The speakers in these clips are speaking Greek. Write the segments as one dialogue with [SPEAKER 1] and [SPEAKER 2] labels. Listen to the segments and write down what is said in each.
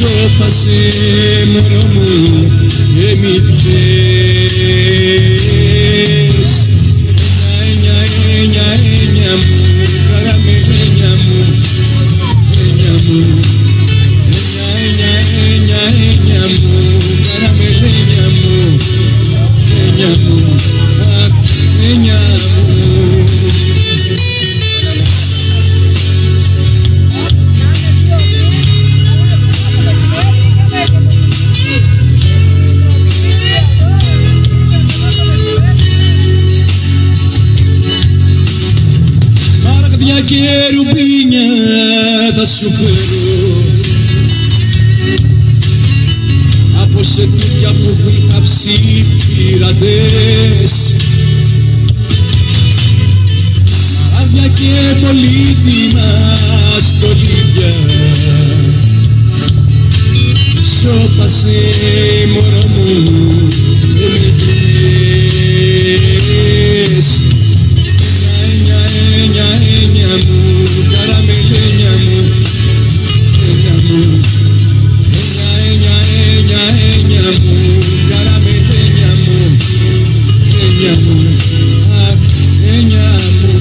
[SPEAKER 1] Σώπασε μωρό μου και μη θες. Ένια μου, καραμελένια μου, ένια μου. Ένια μου, καραμελένια μου, ένια μου, αχ, ένια μου. Μαραγδιά και ρουμπίνια θα σου φέρω από σεντούκια που έχουν θαψεί οι πειρατές. Μαραγδιά και πολύτιμα στολίδια. Σώπασε μωρό μου και μη θες. Ένια μου, καραμελένια μου, ένια μου. Ένια μου, καραμελένια μου, ένια μου, αχ, ένια μου.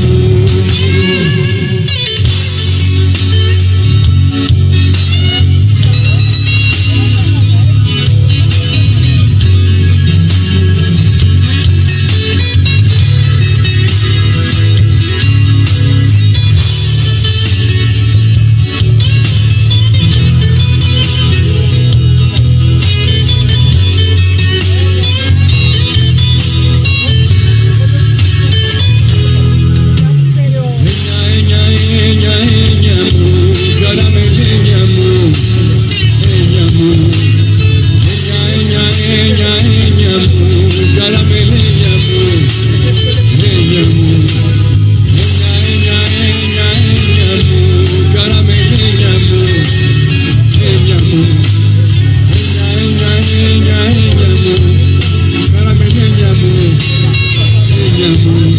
[SPEAKER 1] Ένια μου,